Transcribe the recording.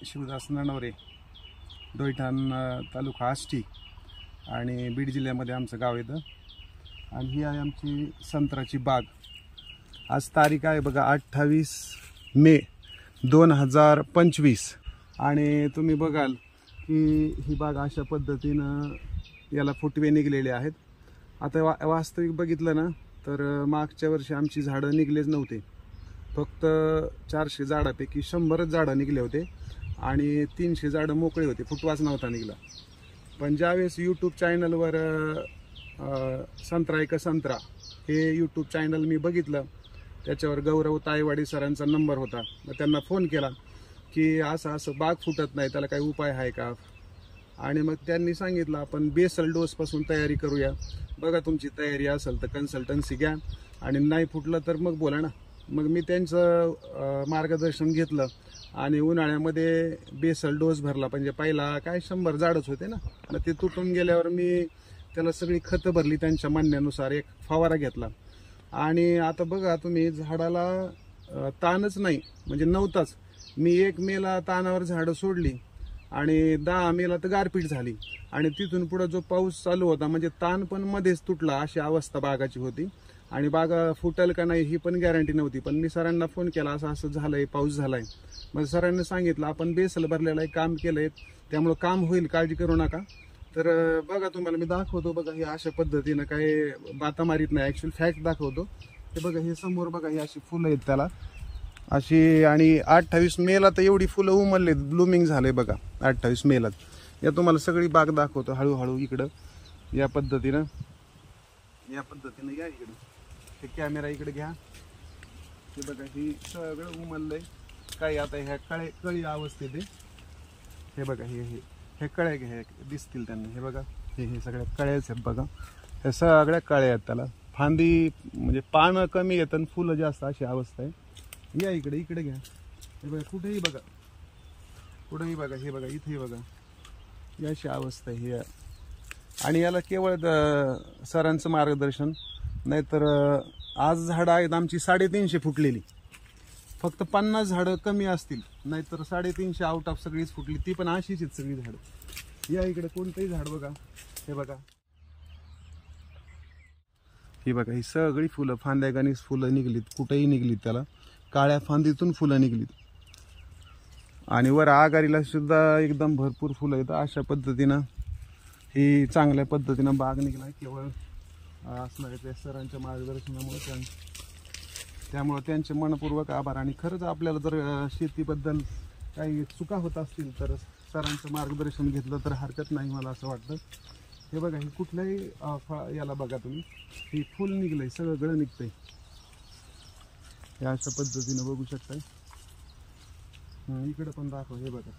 शिवदास नणवरे, डोईठाण तालुका आष्टी आणि बीड जिल्ह्यामध्ये आमचं गाव येतं. आणि ही आहे आमची संत्र्याची बाग. आज तारीख आहे बघा 28 मे 2025 आणि तुम्ही बघाल की ही बाग अशा पद्धतीनं याला फुटवे निघलेले आहेत. आता वास्तविक बघितलं ना तर मागच्या वर्षी आमची झाडं निघलेच नव्हते. फक्त 400 झाडापैकी 100च झाडं निघले होते आणि 300 झाडं मोकळे होते, फुटवाच नव्हता निघला. पण ज्यावेळेस यूट्यूब चॅनलवर संत्रा एक संत्रा हे यूट्यूब चॅनल मी बघितलं, त्याच्यावर गौरव तायवाडी सरांचा नंबर होता. मग त्यांना फोन केला की असं बाग फुटत नाही, त्याला काही उपाय आहे का. आणि मग त्यांनी सांगितलं आपण बेसल डोसपासून तयारी करूया. बघा तुमची तयारी असेल तर कन्सल्टन्सी घ्या आणि नाही फुटलं तर मग बोला ना. मग मी त्यांचं मार्गदर्शन घेतलं आणि उन्हाळ्यामध्ये बेसल डोस भरला. म्हणजे पहिला काय 100 झाडच होते ना, मग ते तुटून गेल्यावर मी त्याला सगळी खतं भरली त्यांच्या म्हणण्यानुसार, एक फवारा घेतला. आणि आता बघा तुम्ही झाडाला ताणच नाही, म्हणजे नव्हताच. मी 1 मेला तानावर झाडं सोडली आणि 10 मेला तर गारपीट झाली आणि तिथून पुढे जो पाऊस चालू होता म्हणजे ताण पण मध्येच तुटला, अशी अवस्था बागाची होती. आणि बागा फुटेल का नाही ही पण गॅरंटी नव्हती. पण मी सरांना फोन केला, असं झालंय, पाऊस झालाय. मग सरांनी सांगितलं आपण बेसल भरलेलं आहे, काम केलंय, त्यामुळं काम होईल, काळजी करू नका. तर बघा तुम्हाला मी दाखवतो. बघा हे अशा पद्धतीनं काही बाता मारीत नाही, ऍक्च्युअल फॅक्ट दाखवतो. ते बघा हे समोर बघा ही अशी फुलं आहेत त्याला अशी. आणि 28 मेला तर एवढी फुलं उमललेत, ब्लूमिंग झाले बघा 28 मेला. या तुम्हाला सगळी बाग दाखवतो हळूहळू. इकडं या पद्धतीनं या इकडं. हे कॅमेरा इकडे घ्या. हे बघा ही सगळं उमललंय. काही आता ह्या कळी अवस्थेत आहे. हे बघा हे कळ्या घ्या दिसतील त्यांना. हे बघा हे सगळ्या कळ्याच आहेत बघा. हे सगळ्या कळ्या आहेत. त्याला फांदी म्हणजे पानं कमी येतात आणि फुलं जास्त, अशी अवस्था आहे. या इकडे घ्या. हे बघा कुठेही बघा हे बघा इथे बघा, याची अवस्था आहे ही. आणि याला केवळ सरांचं मार्गदर्शन, नाहीतर आज झाडं आहेत आमची 350 फुटलेली. फक्त 50 झाडं कमी असतील, नाहीतर 350 आउट ऑफ सगळीच फुटली. ती पण अशीच आहेत सगळी झाडं. या इकडे कोणतंही झाड बघा. हे बघा ही सगळी फुलं, फांद्यागानीच फुलं निघलीत, कुठेही निघलीत. त्याला काळ्या फांदीतून फुलं निघलीत. आणि वर आगारीला सुद्धा एकदम भरपूर फुलं आहेत. अशा पद्धतीनं ही चांगल्या पद्धतीनं बाग निघलाय. केवळ असणार त्या सरांच्या मार्गदर्शनामुळे. त्यामुळे त्यांचे मनपूर्वक आभार. आणि खरंच आपल्याला जर शेतीबद्दल काही चुका होत असतील तर सरांचं मार्गदर्शन घेतलं तर हरकत नाही, मला असं वाटतं. हे बघा हे कुठल्याही याला बघा तुम्ही, हे फुल निघलंय, सगळं गळं निघतंय. हे अशा पद्धतीनं बघू शकताय. इकडे पण दाखव. हे बघा